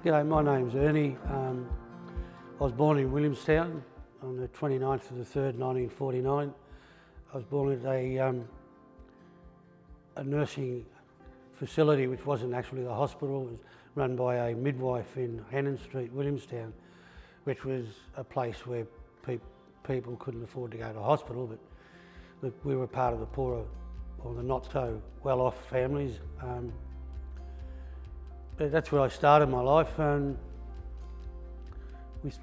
G'day, my name's Ernie. I was born in Williamstown on the 29th of the 3rd, 1949. I was born at a nursing facility which wasn't actually a hospital. It was run by a midwife in Hannon Street, Williamstown, which was a place where people couldn't afford to go to hospital, but we were part of the poorer or the not so well-off families. But that's where I started my life. I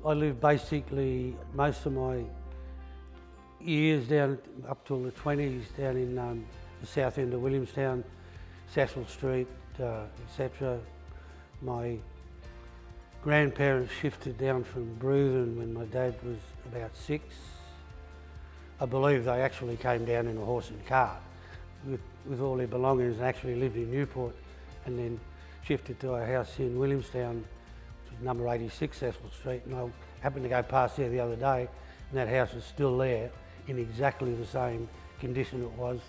lived basically most of my years down up till the 20s down in the south end of Williamstown, Cecil Street, etc. My grandparents shifted down from Bruthen when my dad was about 6. I believe they actually came down in a horse and cart with all their belongings and actually lived in Newport, and then shifted to a house in Williamstown, which is number 86 Cecil Street, and I happened to go past there the other day, and that house is still there in exactly the same condition it was.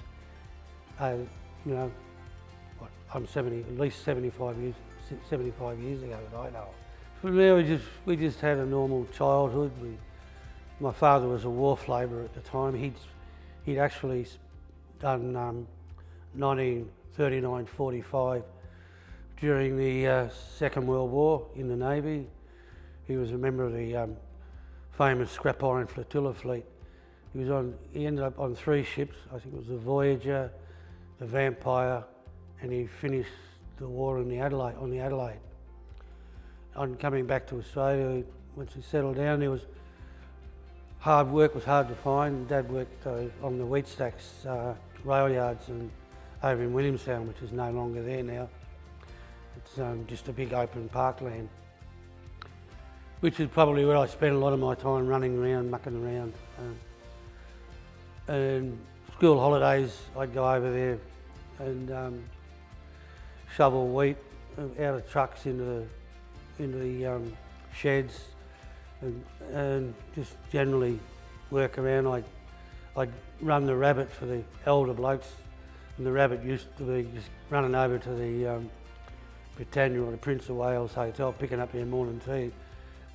You know, I'm 70, at least 75 years ago that I know. From there, we just had a normal childhood. My father was a wharf labourer at the time. He'd actually done 1939-45 during the Second World War in the Navy. He was a member of the famous scrap iron flotilla fleet. He ended up on 3 ships. I think it was the Voyager, the Vampire, and he finished the war on the Adelaide. On coming back to Australia, once he settled down, there was work was hard to find. Dad worked on the wheat stacks rail yards and over in Williamstown, which is no longer there now. It's just a big open parkland, which is probably where I spent a lot of my time running around, mucking around. And school holidays, I'd go over there and shovel wheat out of trucks into the sheds and just generally work around. I'd run the rabbit for the elder blokes, and the rabbit used to be just running over to the Britannia or the Prince of Wales Hotel, picking up their morning tea,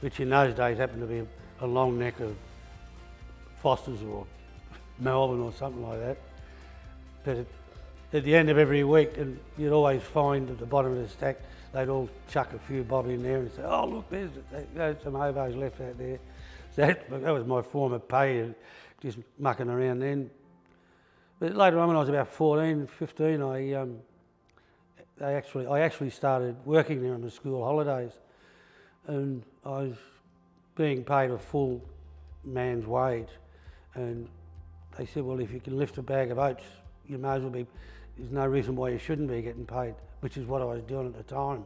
which in those days happened to be a long neck of Foster's or Melbourne or something like that. But at the end of every week, and you'd always find at the bottom of the stack, they'd all chuck a few bob in there and say, "Oh look, there's some hobos left out there." So that was my form of pay, and just mucking around then. But later on, when I was about 14, 15, I actually started working there on the school holidays, and I was being paid a full man's wage. And they said, "Well, if you can lift a bag of oats, you may as well be. There's no reason why you shouldn't be getting paid," which is what I was doing at the time,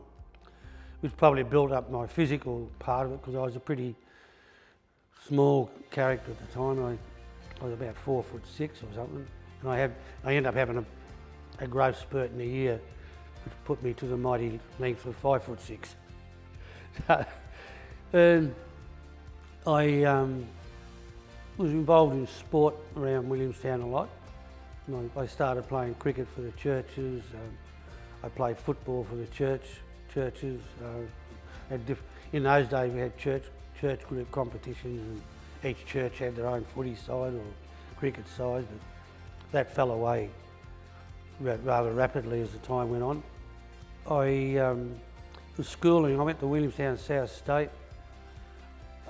which probably built up my physical part of it, because I was a pretty small character at the time. I was about 4'6" or something, and I ended up having a growth spurt in a year, which put me to the mighty length of 5'6". And I was involved in sport around Williamstown a lot. I started playing cricket for the churches. I played football for the churches. In those days we had church group competitions, and each church had their own footy side or cricket side, but that fell away rather rapidly as the time went on. I was schooling. I went to Williamstown South State.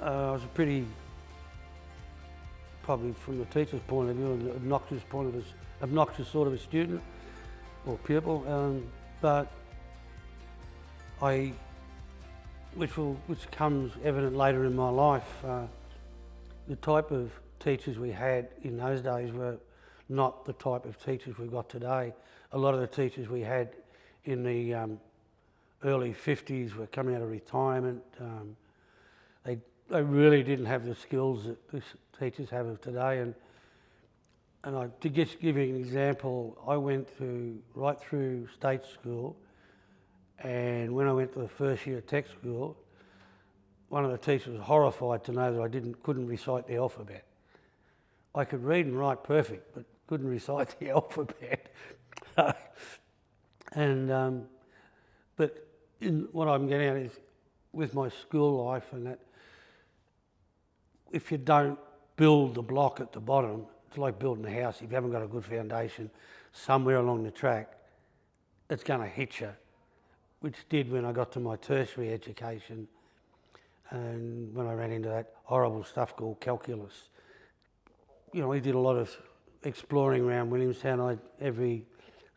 I was probably from the teacher's point of view, an obnoxious sort of a student or pupil, but which comes evident later in my life. The type of teachers we had in those days were not the type of teachers we've got today. A lot of the teachers we had in the early 50s were coming out of retirement. They really didn't have the skills that the teachers have of today. And to just give you an example, I went right through state school, and when I went to the first year of tech school, one of the teachers was horrified to know that I couldn't recite the alphabet. I could read and write perfect, but couldn't recite the alphabet. But what I'm getting at is, with my school life and that, if you don't build the block at the bottom, it's like building a house. If you haven't got a good foundation somewhere along the track, it's going to hit you, which did when I got to my tertiary education and when I ran into that horrible stuff called calculus. You know, we did a lot of exploring around Williamstown. Every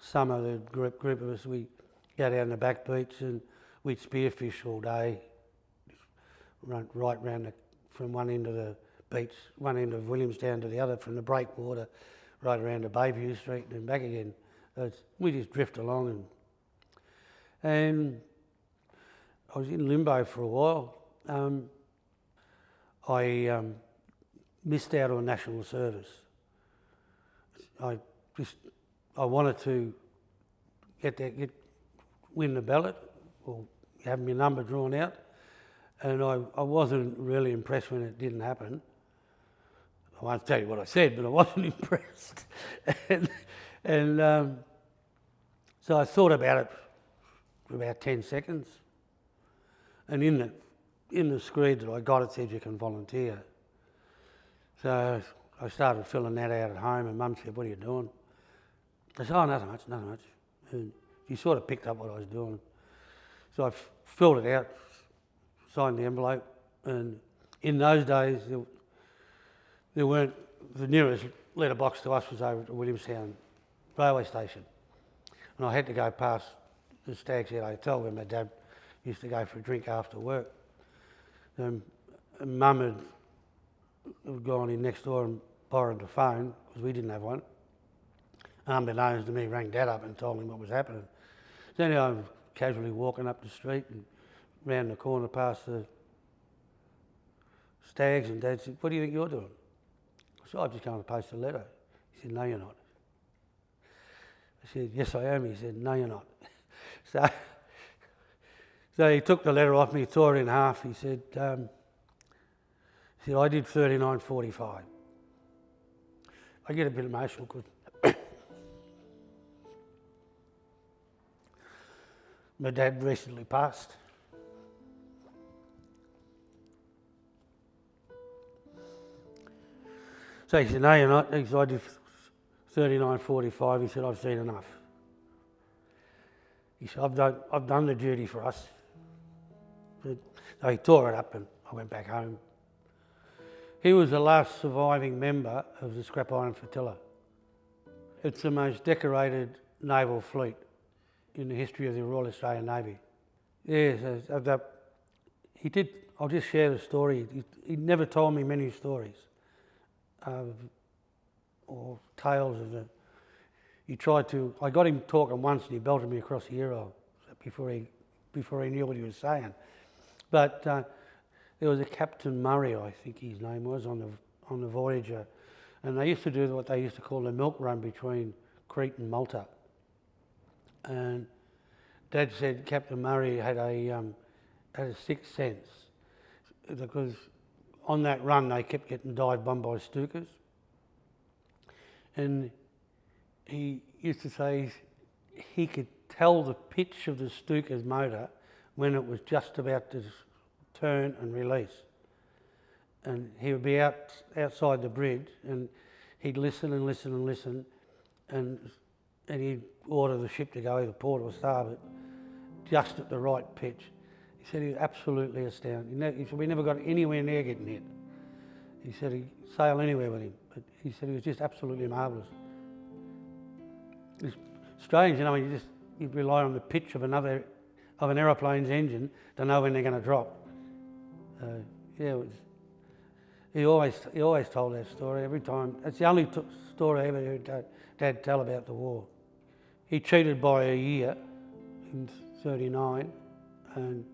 summer, the group of us, we go down the back beach and we'd spearfish all day, run right round from one end of the beach, one end of Williamstown to the other, from the breakwater right around to Bayview Street and then back again. We just drift along, and I was in limbo for a while. I missed out on national service. I wanted to win the ballot or have my number drawn out, and I wasn't really impressed when it didn't happen. I won't tell you what I said, but I wasn't impressed. and so I thought about it for about 10 seconds, and in the screed that I got, it said you can volunteer. So I started filling that out at home, and Mum said, "What are you doing?" I said, "Oh, nothing much." And she sort of picked up what I was doing. So I filled it out, signed the envelope, and in those days there weren't, the nearest letterbox to us was over at the Williamstown railway station, and I had to go past the Stag's Head Hotel where my dad used to go for a drink after work. And Mum had gone in next door and borrowed the phone because we didn't have one. Unbeknownst to me, rang Dad up and told him what was happening. So anyway, I'm casually walking up the street and round the corner past the Stags, and Dad said, "What do you think you're doing?" I said, "I'm just going to post a letter." He said, "No, you're not." I said, "Yes, I am." He said, "No, you're not." So he took the letter off me, tore it in half. He said, "I did 39.45. I get a bit emotional because my dad recently passed. So he said, "No, you're not." He said, "I did 39.45. He said, "I've seen enough." He said, I've done the duty for us." So he tore it up and I went back home. He was the last surviving member of the Scrap Iron Flotilla. It's the most decorated naval fleet in the history of the Royal Australian Navy. Yes, I'll just share the story. He never told me many stories or tales of the... I got him talking once and he belted me across the ear before he knew what he was saying. But there was a Captain Murray, I think his name was, on the Voyager, and they used to do what they used to call the milk run between Crete and Malta. And Dad said Captain Murray had a sixth sense, because on that run they kept getting dive bombed by Stukas, and he used to say he could tell the pitch of the Stuka's motor when it was just about to turn and release. And he would be outside the bridge and he'd listen and listen and listen, and he'd order the ship to go either port or starboard just at the right pitch. He said he was absolutely astounding. He said we never got anywhere near getting hit. He said he'd sail anywhere with him, but he said he was just absolutely marvellous. It's strange, you know, you rely on the pitch of an aeroplane's engine to know when they're going to drop. He always told that story every time. It's the only story I ever heard Dad tell about the war. He cheated by a year in 39, and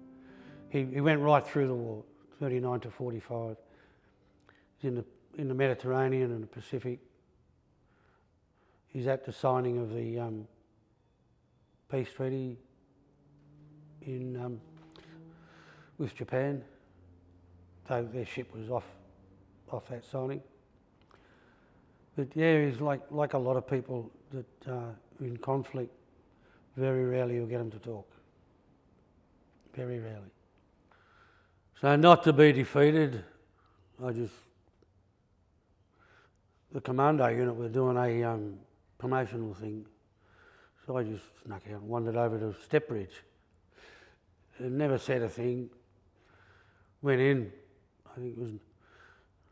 he went right through the war, 39 to 45. He's in the Mediterranean and the Pacific. He's at the signing of the peace treaty with Japan. So their ship was off that signing. But yeah, he's like a lot of people that are in conflict. Very rarely you'll get them to talk. Very rarely. So not to be defeated, the commando unit were doing a promotional thing, so I just snuck out and wandered over to Stepbridge. And never said a thing. Went in, I think it was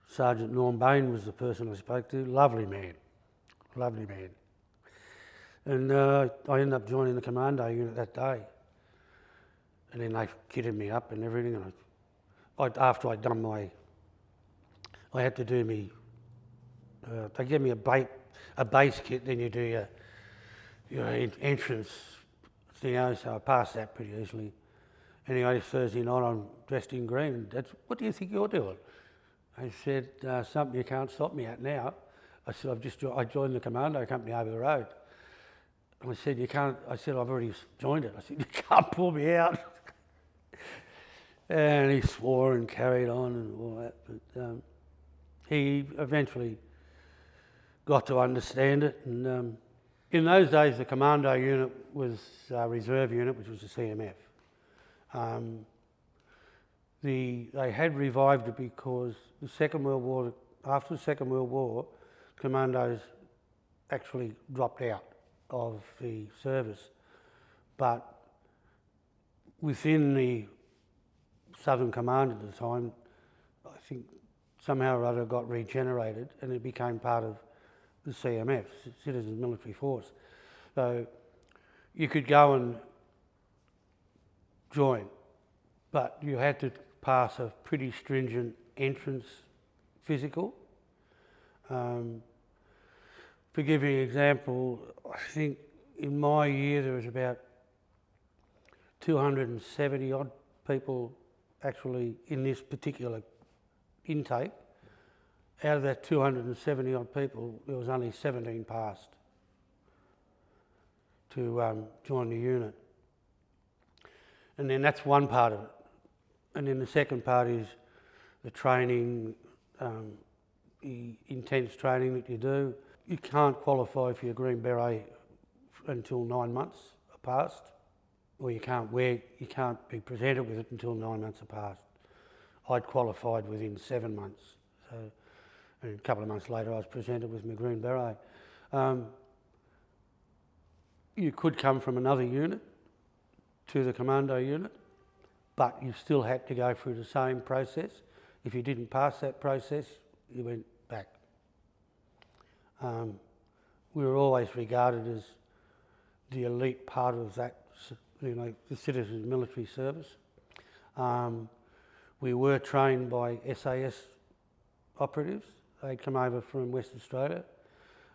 Sergeant Norm Bain was the person I spoke to. Lovely man. And I ended up joining the commando unit that day. And then they kitted me up and everything. And after I'd done I had to do they gave me a base kit, then you do your entrance thing, so I passed that pretty easily. Anyway, Thursday night I'm dressed in green, and that's, what do you think you're doing? I said, something you can't stop me at now. I said, I joined the commando company over the road. And I said, I've already joined it. I said, you can't pull me out. And he swore and carried on and all that. But he eventually got to understand it. And in those days, the commando unit was a reserve unit, which was the CMF. They had revived it because after the Second World War, commandos actually dropped out of the service. But within the Southern Command at the time, I think somehow or other it got regenerated and it became part of the CMF, Citizens Military Force. So you could go and join, but you had to pass a pretty stringent entrance physical. To give you an example, I think in my year there was about 270 odd people actually in this particular intake. Out of that 270 odd people, there was only 17 passed to join the unit. And then that's one part of it. And then the second part is the training, the intense training that you do. You can't qualify for your Green Beret until 9 months are passed, or you can't be presented with it until 9 months are passed. I'd qualified within 7 months, so, and a couple of months later I was presented with my Green Beret. You could come from another unit to the commando unit, but you still had to go through the same process. If you didn't pass that process, you went back. We were always regarded as the elite part of that, the Citizens Military Service. We were trained by SAS operatives. They'd come over from West Australia.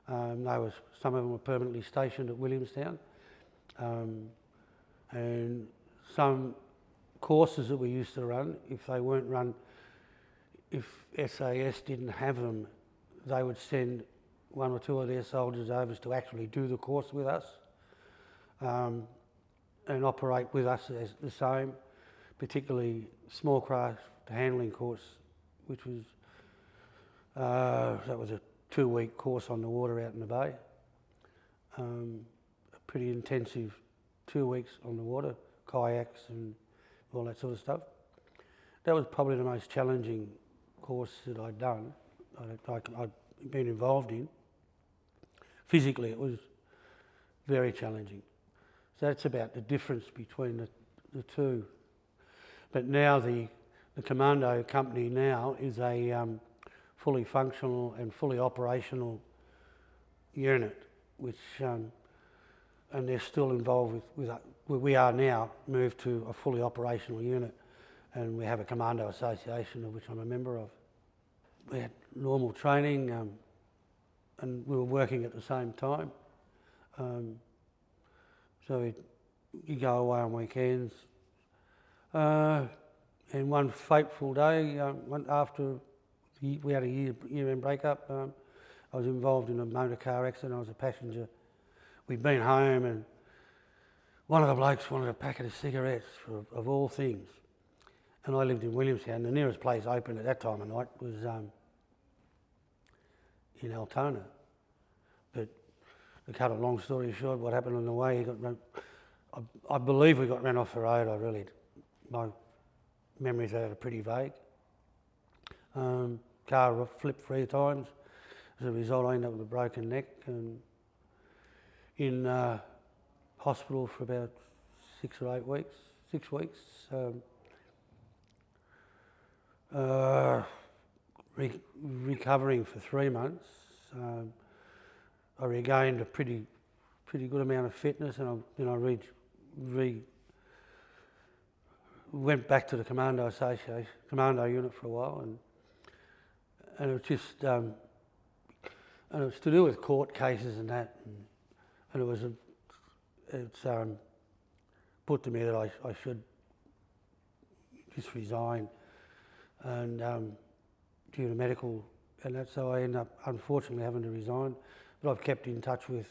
Some of them were permanently stationed at Williamstown. And some courses that we used to run, if they weren't run, if SAS didn't have them, they would send one or two of their soldiers over to actually do the course with us and operate with us as the same, particularly small craft handling course, which was that was a 2-week course on the water out in the bay. A pretty intensive 2 weeks on the water, kayaks and all that sort of stuff. That was probably the most challenging course that I'd done, I'd been involved in. Physically it was very challenging. So that's about the difference between the two. But now the commando company now is a fully functional and fully operational unit, which and they're still involved with we are now moved to a fully operational unit, and we have a commando association of which I'm a member of. We had normal training and we were working at the same time. So you go away on weekends. And one fateful day, after we had a year-end breakup, I was involved in a motor car accident. I was a passenger. We'd been home and one of the blokes wanted a packet of cigarettes, of all things. And I lived in Williamstown. The nearest place open at that time of night was in Altona. But to cut a long story short, what happened on the way, he got run. I believe we got run off the road. memories of that are pretty vague. Car flipped 3 times. As a result, I ended up with a broken neck and in hospital for about 6 or 8 weeks. 6 weeks. Recovering for 3 months. I regained a pretty good amount of fitness, and I went back to the commando unit for a while, and it was just and it was to do with court cases and that, and it's put to me that I should just resign, and due to medical and that, so I ended up unfortunately having to resign. But I've kept in touch with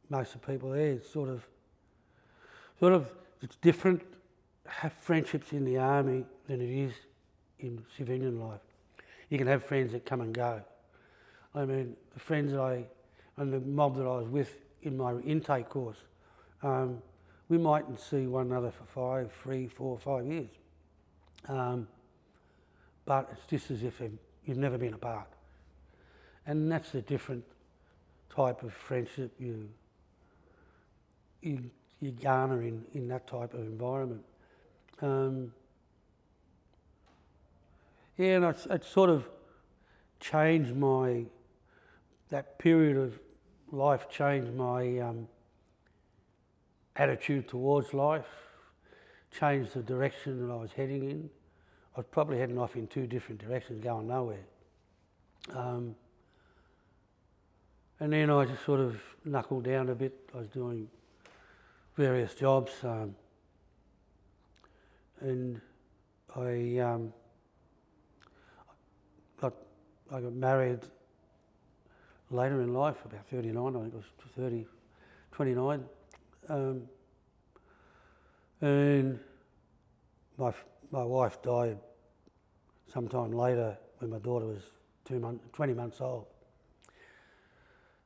most of the people there. It's sort of it's different to have friendships in the army than it is in civilian life. You can have friends that come and go. I mean, the friends and the mob that I was with in my intake course, we mightn't see one another for 3, 4, 5 years. But it's just as if you've never been apart. And that's a different type of friendship you garner in that type of environment. And it sort of changed that period of life changed my attitude towards life, changed the direction that I was heading in. I was probably heading off in 2 different directions, going nowhere. And then I just sort of knuckled down a bit. I was doing various jobs, and I got married later in life, about 39, I think I was 29. And my wife died sometime later when my daughter was 20 months old.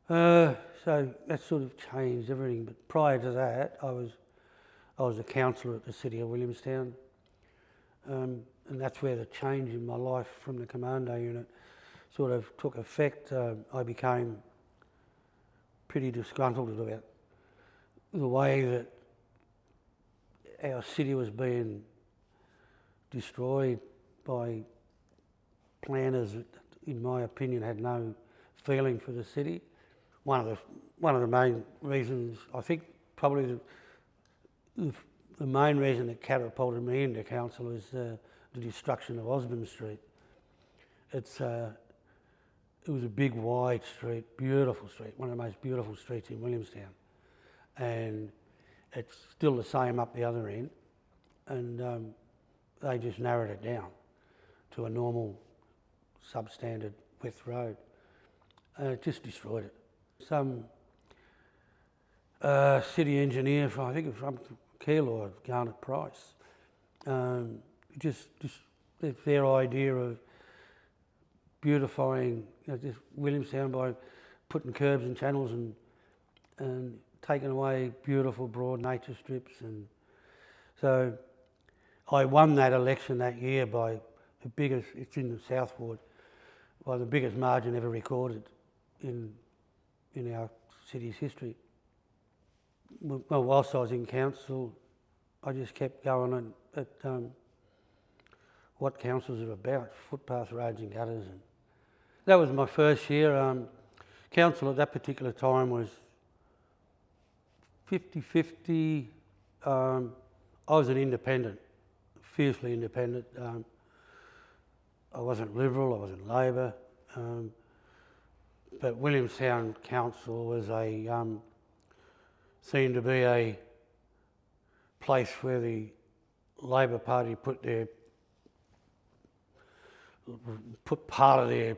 So that sort of changed everything. But prior to that, I was a councillor at the city of Williamstown, and that's where the change in my life from the commando unit sort of took effect. I became pretty disgruntled about the way that our city was being destroyed by planners that, in my opinion, had no feeling for the city. One of the main reasons, I think, probably the main reason that catapulted me into council is the destruction of Osborne Street. It was a big, wide street, beautiful street, one of the most beautiful streets in Williamstown, and it's still the same up the other end, and they just narrowed it down to a normal substandard width road, and it just destroyed it. Some city engineer from, I think from Catterall, Garnet Price, just their idea of beautifying just Williamstown by putting curbs and channels and taking away beautiful broad nature strips, and so I won that election that year by the biggest, it's in the South Ward, by the biggest margin ever recorded in our city's history. Well, whilst I was in council, I just kept going at what councils are about, footpaths, roads and gutters. And that was my first year. Council at that particular time was 50-50. I was an independent, fiercely independent. I wasn't Liberal, I wasn't Labor. But Williamstown Council was seemed to be a place where the Labor Party put part of their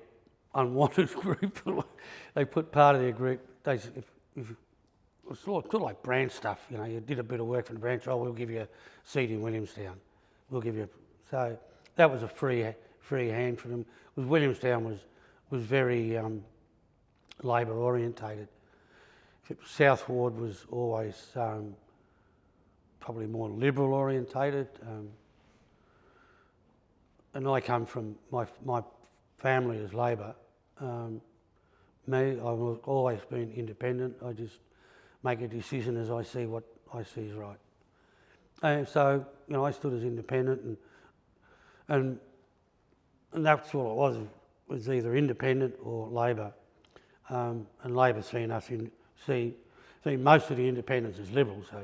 unwanted group. They put part of their group. It was sort of like branch stuff. You know, you did a bit of work for the branch. Oh, we'll give you a seat in Williamstown. We'll give you. So that was a free hand for them. Because Williamstown was very Labor orientated. South Ward was always probably more Liberal orientated. and I come from my family is Labor. Me, I've always been independent. I just make a decision as I see what I see is right. And so, I stood as independent, and that's all it was either independent or Labor. And Labor seen most of the independents as Liberals, so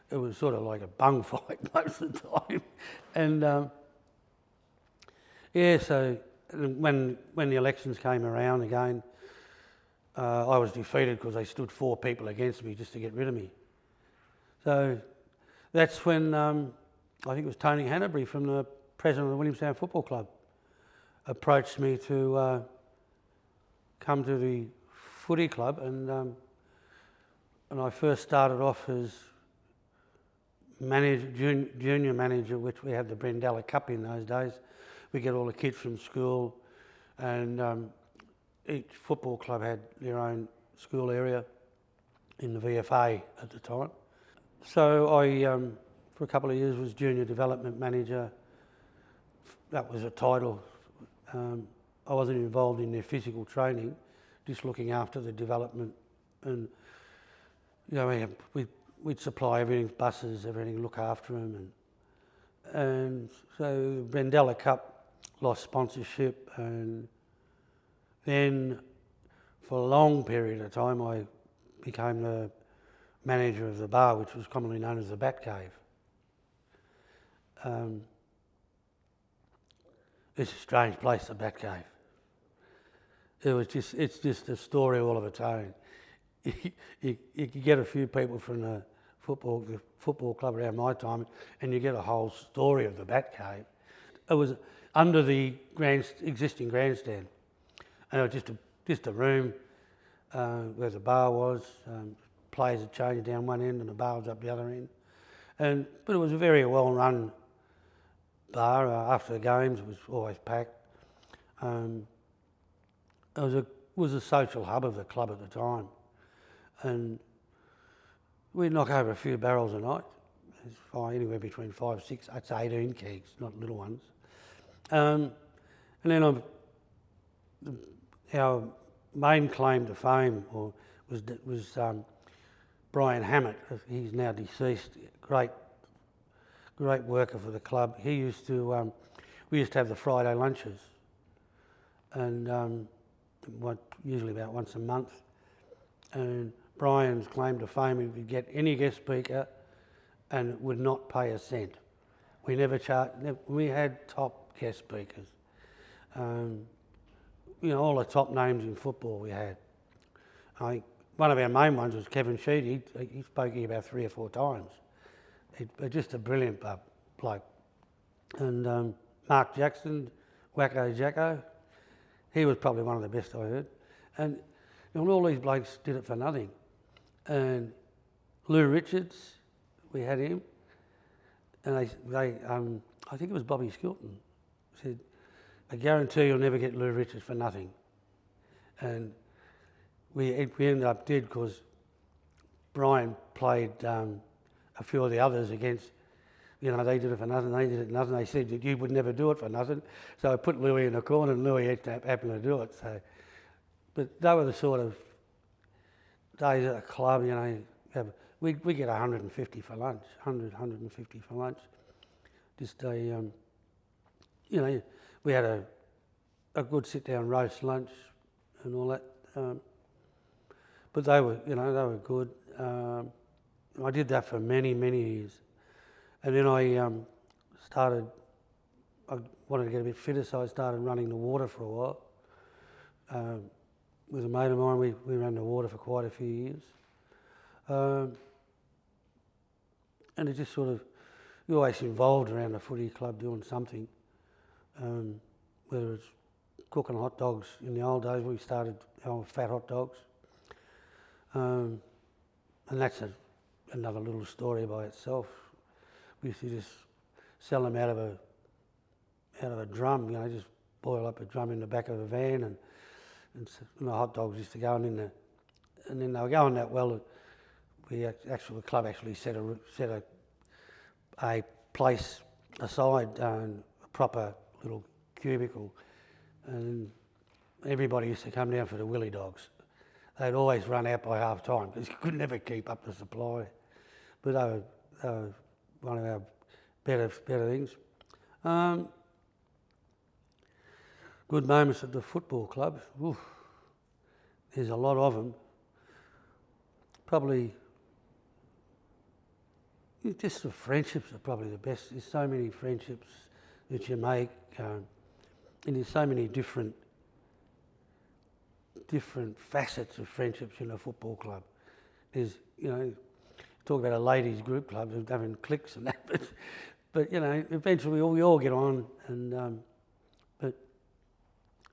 it was sort of like a bung fight most of the time. And so when the elections came around again, I was defeated because they stood 4 people against me just to get rid of me. So that's when I think it was Tony Hannabury, from the president of the Williamstown Football Club, approached me to come to the footy club, and I first started off as junior manager, which we had the Brendella Cup in those days. We get all the kids from school, and each football club had their own school area in the VFA at the time. So I, for a couple of years, was junior development manager. That was a title. I wasn't involved in their physical training, just looking after the development, and we'd supply everything, buses, everything, look after them, and so Brendella Cup lost sponsorship, and then for a long period of time I became the manager of the bar, which was commonly known as the Bat Cave. It's a strange place, the Bat Cave. It's just a story all of its own. You could get a few people from the football club around my time, and you get a whole story of the Bat Cave. It was under the existing grandstand, and it was just a room where the bar was. Players had changed down one end, and the bar was up the other end. But it was a very well-run bar. After the games, it was always packed. It was a social hub of the club at the time, and we'd knock over a few barrels a night. Anywhere between 5, 6, I'd say 18 kegs, not little ones. And then our main claim to fame was Brian Hammett. He's now deceased. Great worker for the club. We used to have the Friday lunches, and usually about once a month. And Brian's claim to fame, he would get any guest speaker and would not pay a cent. We never charged. We had top guest speakers. All the top names in football we had. I think one of our main ones was Kevin Sheedy. He spoke here about 3 or 4 times. Just a brilliant bloke. And Mark Jackson, Wacko Jacko, he was probably one of the best I heard. And all these blokes did it for nothing. And Lou Richards, we had him, and I think it was Bobby Skilton, said, "I guarantee you'll never get Lou Richards for nothing." And we ended up dead because Brian played a few of the others against, they did it for nothing, they did it for nothing. They said that you would never do it for nothing. So I put Louis in the corner, and Louis happened to do it. So, but they were the sort of days at a club, we get 150 for lunch, 150 for lunch. Just we had a good sit-down roast lunch and all that. But they were good. I did that for many, many years. And then I wanted to get a bit fitter, so I started running the water for a while. With a mate of mine, we ran the water for quite a few years. And it just you're always involved around the footy club doing something. Whether it's cooking hot dogs. In the old days, we started our fat hot dogs. And that's another little story by itself. We used to just sell them out of a drum, just boil up a drum in the back of a van, and the hot dogs used to go in there. And then they were going that well that the club actually set a place aside, a proper little cubicle, and everybody used to come down for the willy dogs. They'd always run out by half time because you could never keep up the supply. But they were one of our better things. Good moments at the football club. Oof. There's a lot of them. Probably just the friendships are probably the best. There's so many friendships that you make, and there's so many different facets of friendships in a football club. There's, talk about a ladies group club, having cliques and that, but eventually we all get on, and but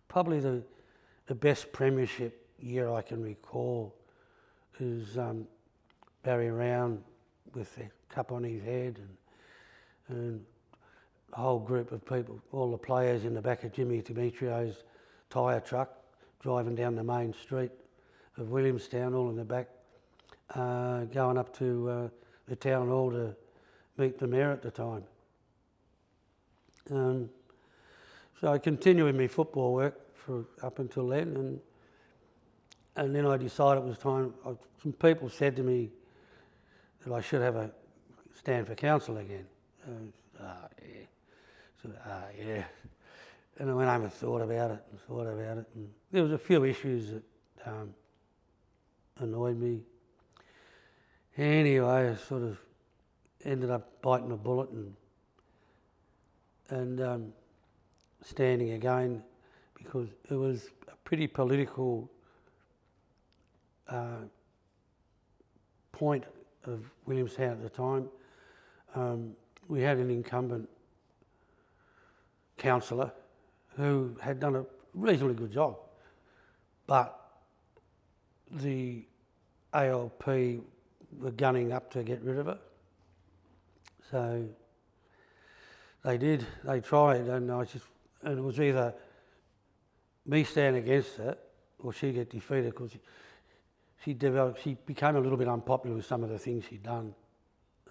probably the best premiership year I can recall is Barry Round with the cup on his head, and a whole group of people, all the players in the back of Jimmy Demetrio's tyre truck, driving down the main street of Williamstown, all in the back, going up to the town hall to meet the mayor at the time. So I continued with my football work for up until then, and then I decided it was time. Some people said to me that I should have a stand for council again. Yeah. And I went home and thought about it, and there was a few issues that annoyed me. Anyway, I sort of ended up biting a bullet and standing again, because it was a pretty political point of Williamstown at the time. We had an incumbent councillor who had done a reasonably good job, but the ALP were gunning up to get rid of her. So they tried, and it was either me stand against it or she get defeated, because she became a little bit unpopular with some of the things she'd done.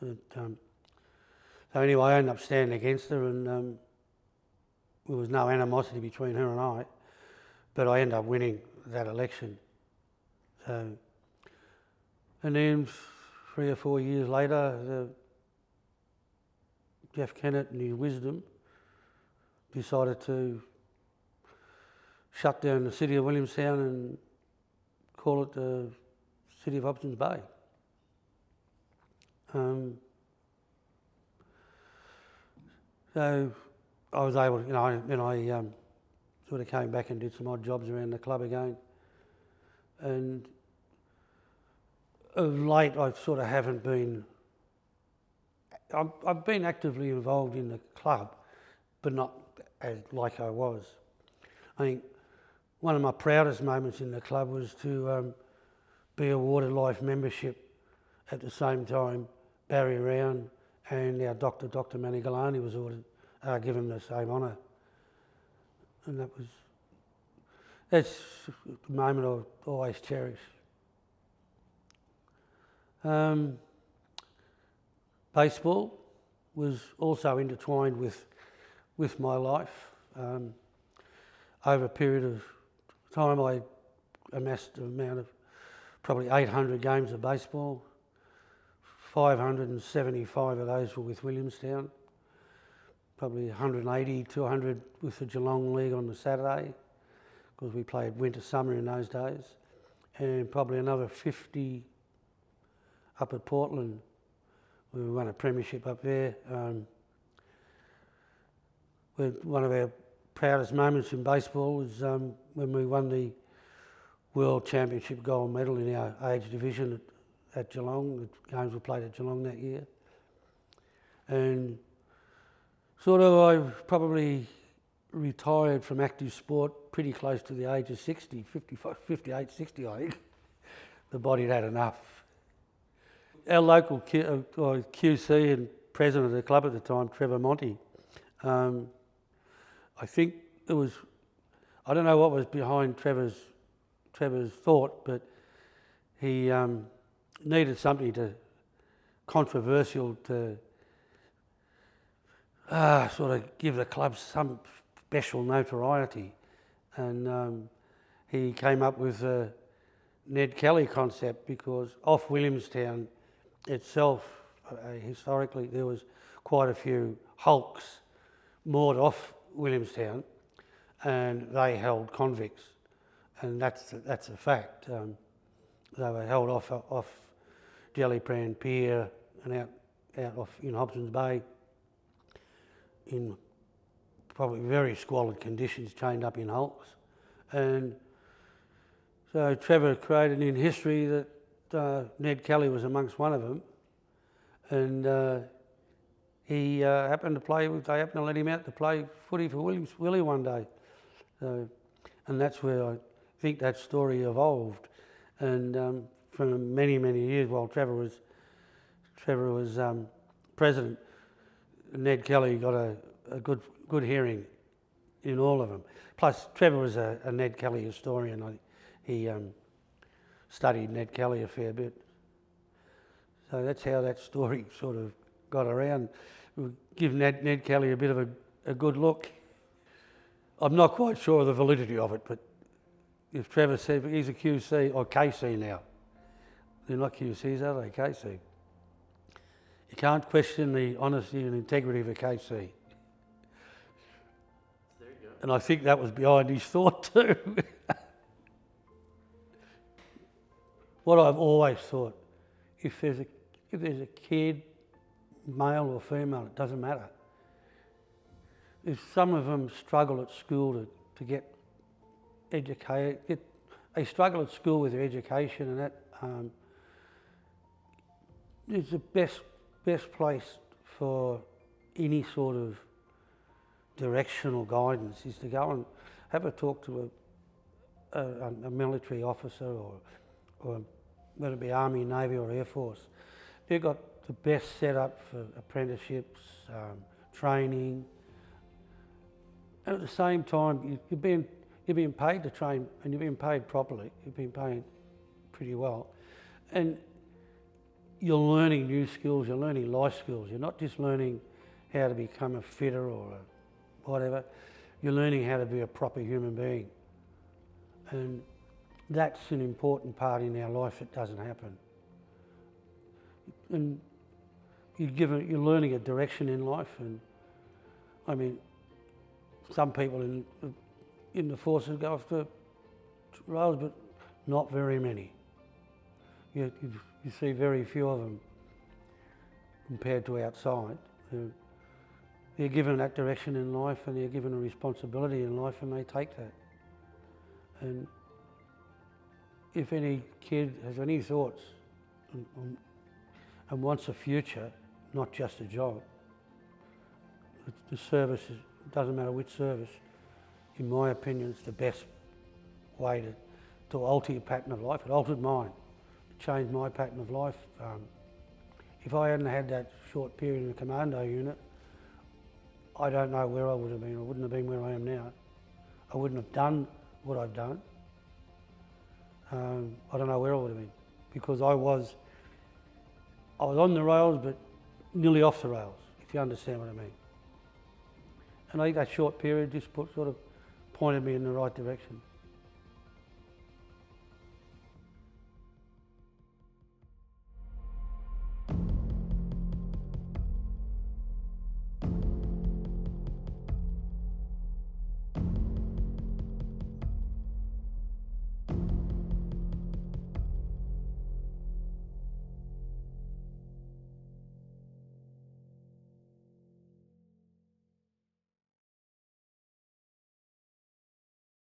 So anyway, I ended up standing against her, and there was no animosity between her and I, but I ended up winning that election. So, and then 3 or 4 years later, Jeff Kennett, in his wisdom, decided to shut down the city of Williamstown and call it the City of Hobson's Bay. So I was able to, then I sort of came back and did some odd jobs around the club again. And of late, I sort of haven't been, I've been actively involved in the club, but not as like I was. I think one of my proudest moments in the club was to be awarded life membership at the same time Barry Round and our Dr. Manigalani was given the same honour. And that's a moment I'll always cherish. Baseball was also intertwined with my life. Over a period of time, I amassed an amount of probably 800 games of baseball. 575 of those were with Williamstown. Probably 180, 200 with the Geelong League on the Saturday, because we played winter-summer in those days. And probably another 50 up at Portland. We won a premiership up there. One of our proudest moments in baseball was when we won the World Championship gold medal in our age division at Geelong. The games were played at Geelong that year. And sort of I probably retired from active sport pretty close to the age of 60, 58, 60 I think. The body had had enough. Our local QC and president of the club at the time, Trevor Monty, I think it was, I don't know what was behind Trevor's thought, but he needed something controversial to sort of give the club some special notoriety, and he came up with the Ned Kelly concept, because off Williamstown itself, historically, there was quite a few hulks moored off Williamstown, and they held convicts, and that's a fact. They were held off Jellybrand Pier and out off in Hobson's Bay in probably very squalid conditions, chained up in hulks. And so Trevor created in history that Ned Kelly was amongst one of them, and he happened to play with. They happened to let him out to play footy for Willie one day, and that's where I think that story evolved. And for many years, while Trevor was president, Ned Kelly got a good hearing in all of them. Plus, Trevor was a Ned Kelly historian. He studied Ned Kelly a fair bit. So that's how that story sort of got around. We'll give Ned Kelly a bit of a good look. I'm not quite sure of the validity of it, but if Trevor said he's a QC, or KC now, they're not QCs, are they? KC. You can't question the honesty and integrity of a KC. There you go. And I think that was behind his thought too. What I've always thought, if there's a kid, male or female, it doesn't matter. If some of them struggle at school to get educated, they struggle at school with their education, and that is the best place for any sort of directional guidance is to go and have a talk to a military officer, or whether it be Army, Navy or Air Force. They've got the best setup for apprenticeships, training, and at the same time you're being paid to train, and you're being paid properly. You're being paid pretty well, and you're learning new skills. You're learning life skills. You're not just learning how to become a fitter or whatever. You're learning how to be a proper human being, and that's an important part in our life that doesn't happen. And you're learning a direction in life, and I mean, some people in the forces go off the rails, but not very many. You see very few of them compared to outside. They're given that direction in life, and they're given a responsibility in life, and they take that. And if any kid has any thoughts and wants a future, not just a job, the service, it doesn't matter which service, in my opinion, it's the best way to alter your pattern of life. It altered mine. It changed my pattern of life. If I hadn't had that short period in the commando unit, I don't know where I would have been. I wouldn't have been where I am now. I wouldn't have done what I've done. I don't know where I would have been, because I was on the rails, but nearly off the rails, if you understand what I mean. And I think that short period just sort of pointed me in the right direction.